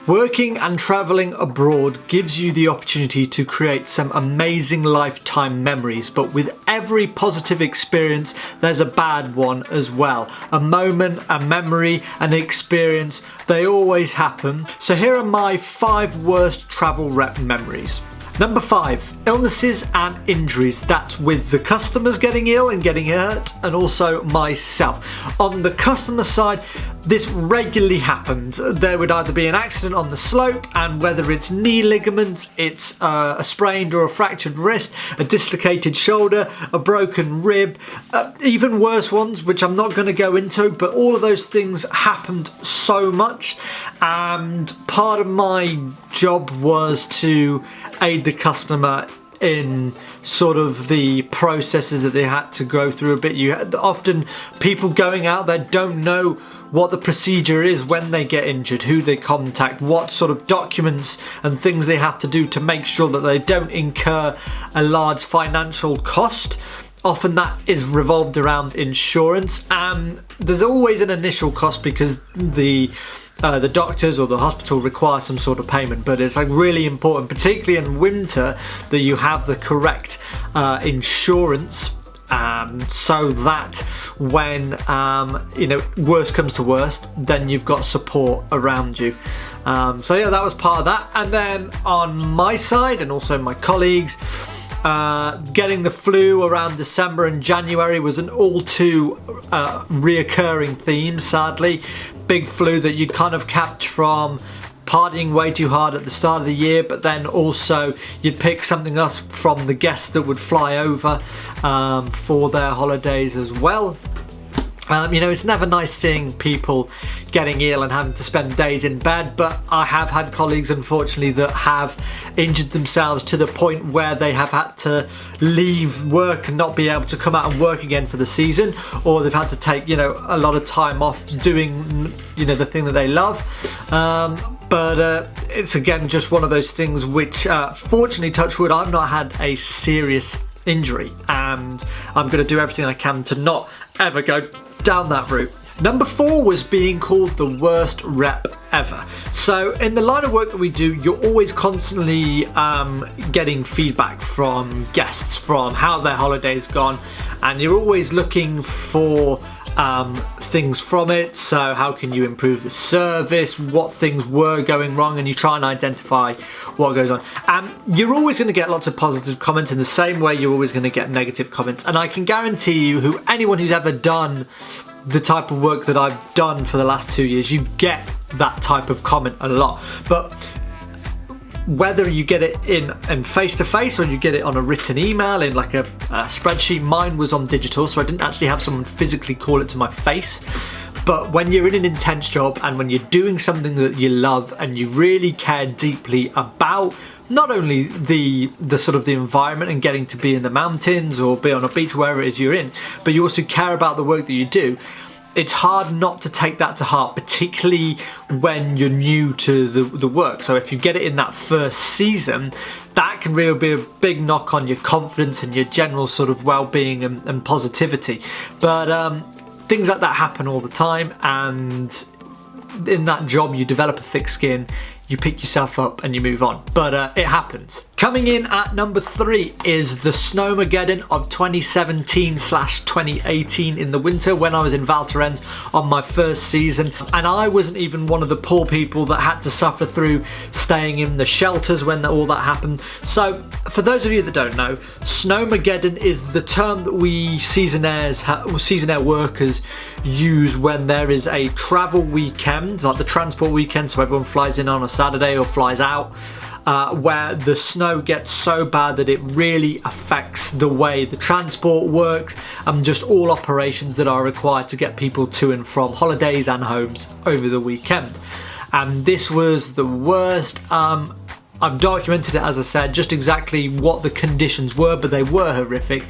Working and travelling abroad gives you the opportunity to create some amazing lifetime memories, but with every positive experience there's a bad one as well. A moment, a memory, an experience, they always happen. So here are my 5 worst travel rep memories. Number 5, illnesses and injuries. That's with the customers getting ill and getting hurt, and also myself. On the customer side, this regularly happened. There would either be an accident on the slope, and whether it's knee ligaments, it's a sprained or a fractured wrist, a dislocated shoulder, a broken rib, even worse ones, which I'm not going to go into, but all of those things happened so much, and part of my job was to aid the customer in sort of the processes that they had to go through a bit. You had often people going out there don't know what the procedure is when they get injured, who they contact, what sort of documents and things they have to do to make sure that they don't incur a large financial cost. Often that is revolved around insurance, and there's always an initial cost because the doctors or the hospital require some sort of payment, but it's like really important, particularly in winter, that you have the correct insurance, so that when worst comes to worst, then you've got support around you. So yeah, that was part of that. And then on my side, and also my colleagues, getting the flu around December and January was an all too reoccurring theme, sadly. Big flu that you'd kind of catch from partying way too hard at the start of the year, but then also you'd pick something else from the guests that would fly over for their holidays as well. It's never nice seeing people getting ill and having to spend days in bed, but I have had colleagues, unfortunately, that have injured themselves to the point where they have had to leave work and not be able to come out and work again for the season, or they've had to take, a lot of time off doing, the thing that they love. But it's again just one of those things which, fortunately, touch wood, I've not had a serious injury, and I'm going to do everything I can to not ever go down that route. Number 4 was being called the worst rep ever. So in the line of work that we do, you're always constantly getting feedback from guests from how their holiday's gone, and you're always looking for things from it. So how can you improve the service, what things were going wrong, and you try and identify what goes on. You're always going to get lots of positive comments in the same way you're always going to get negative comments, and I can guarantee you, anyone who's ever done the type of work that I've done for the last 2 years, you get that type of comment a lot. But whether you get it in face-to-face or you get it on a written email in like a spreadsheet, mine was on digital, so I didn't actually have someone physically call it to my face. But when you're in an intense job and when you're doing something that you love and you really care deeply about not only the sort of the environment and getting to be in the mountains or be on a beach, wherever it is you're in, but you also care about the work that you do, it's hard not to take that to heart, particularly when you're new to the work. So if you get it in that first season, that can really be a big knock on your confidence and your general sort of well-being and positivity. But things like that happen all the time, and in that job you develop a thick skin, you pick yourself up and you move on. But it happens. Coming in at number 3 is the Snowmageddon of 2017/2018 in the winter, when I was in Val Thorens on my first season, and I wasn't even one of the poor people that had to suffer through staying in the shelters when all that happened. So for those of you that don't know, Snowmageddon is the term that we season air workers use when there is a travel weekend, like the transport weekend, so everyone flies in on a Saturday or flies out, where the snow gets so bad that it really affects the way the transport works and just all operations that are required to get people to and from holidays and homes over the weekend. And this was the worst. I've documented it, as I said, just exactly what the conditions were, but they were horrific.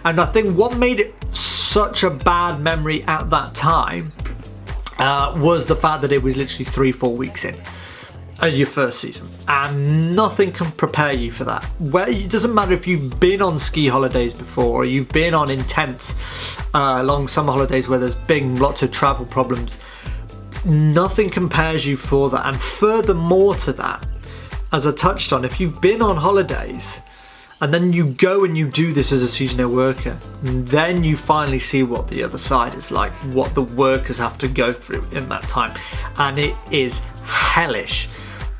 And I think what made it such a bad memory at that time was the fact that it was literally 3-4 weeks in your first season, and nothing can prepare you for that. Well, it doesn't matter if you've been on ski holidays before or you've been on intense long summer holidays where there's been lots of travel problems. nothing compares you for that. And furthermore to that, as I touched on, if you've been on holidays and then you go and you do this as a seasonal worker, then you finally see what the other side is like, what the workers have to go through in that time. And it is hellish.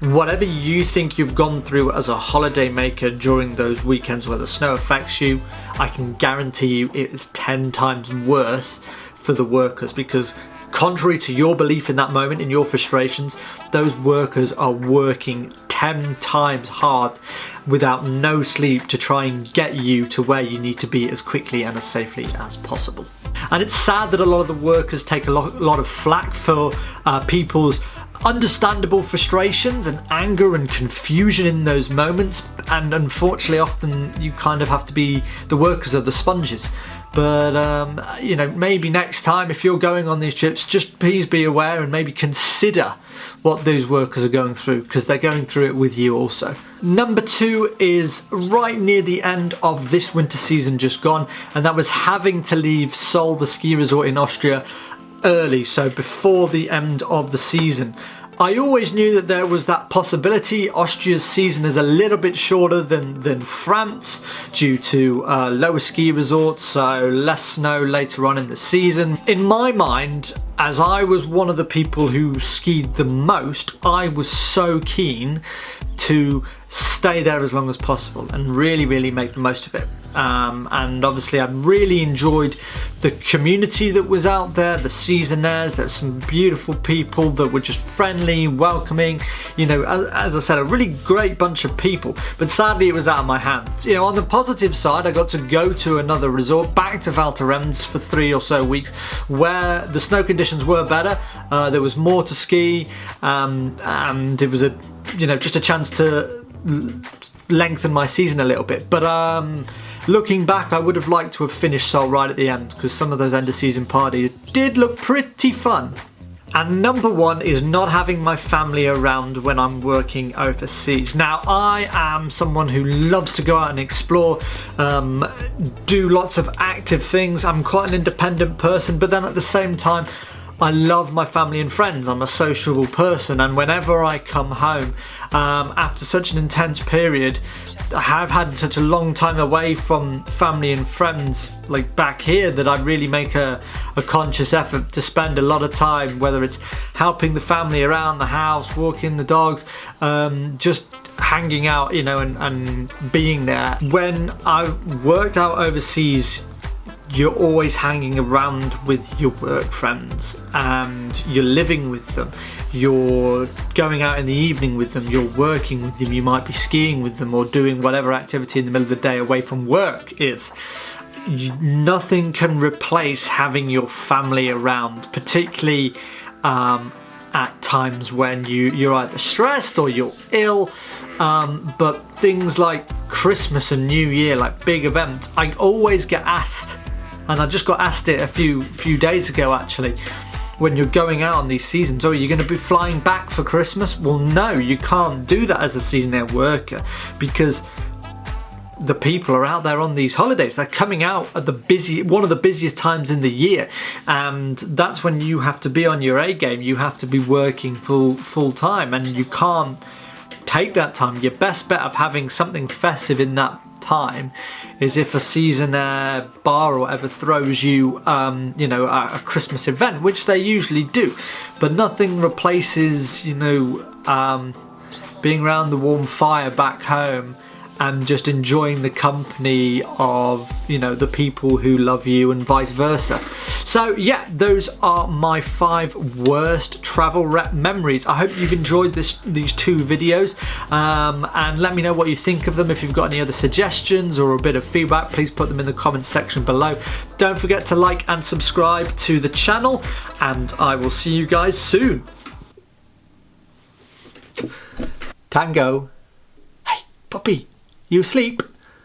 Whatever you think you've gone through as a holiday maker during those weekends where the snow affects you, I can guarantee you it is 10 times worse for the workers, because contrary to your belief in that moment, in your frustrations, those workers are working 10 times hard without no sleep to try and get you to where you need to be as quickly and as safely as possible. And it's sad that a lot of the workers take a lot of flack for people's understandable frustrations and anger and confusion in those moments, and unfortunately often you kind of have to be the workers of the sponges. But you know, maybe next time if you're going on these trips, just please be aware and maybe consider what those workers are going through, because they're going through it with you also. Number 2 is right near the end of this winter season just gone, and that was having to leave Seoul, the ski resort in Austria, early, so before the end of the season. I always knew that there was that possibility. Austria's season is a little bit shorter than France due to lower ski resorts, so less snow later on in the season. In my mind, as I was one of the people who skied the most, I was so keen to stay there as long as possible and really make the most of it. And obviously I really enjoyed the community that was out there, the seasonaires. There's some beautiful people that were just friendly, welcoming, you know, as I said, a really great bunch of people. But sadly it was out of my hands. You know, on the positive side, I got to go to another resort, back to Val Thorens for 3 or so weeks, where the snow conditions were better. There was more to ski, and it was a, you know, just a chance to lengthen my season a little bit. But looking back, I would have liked to have finished Seoul right at the end, because some of those end of season parties did look pretty fun. And number 1 is not having my family around when I'm working overseas. Now, I am someone who loves to go out and explore, do lots of active things. I'm quite an independent person, but then at the same time, I love my family and friends. I'm a sociable person, and whenever I come home after such an intense period, I have had such a long time away from family and friends like back here, that I really make a conscious effort to spend a lot of time, whether it's helping the family around the house, walking the dogs, just hanging out, you know, and being there. When I worked out overseas, you're always hanging around with your work friends and you're living with them, you're going out in the evening with them, you're working with them, you might be skiing with them or doing whatever activity in the middle of the day away from work is. Nothing can replace having your family around, particularly at times when you're either stressed or you're ill, but things like Christmas and New Year, like big events, I always get asked. And I just got asked it a few days ago actually, when you're going out on these seasons, oh, are you going to be flying back for Christmas? Well, no, you can't do that as a seasonal worker, because the people are out there on these holidays. They're coming out at one of the busiest times in the year, and that's when you have to be on your A game. You have to be working full time, and you can't take that time. Your best bet of having something festive in that time is if a season bar or whatever throws you, you know, a Christmas event, which they usually do. But nothing replaces, you know, being around the warm fire back home and just enjoying the company of, you know, the people who love you and vice versa. So yeah, those are my 5 worst travel rep memories. I hope you've enjoyed these 2 videos, and let me know what you think of them. If you've got any other suggestions or a bit of feedback, please put them in the comments section below. Don't forget to like and subscribe to the channel, and I will see you guys soon. Tango. Hey, puppy. You asleep?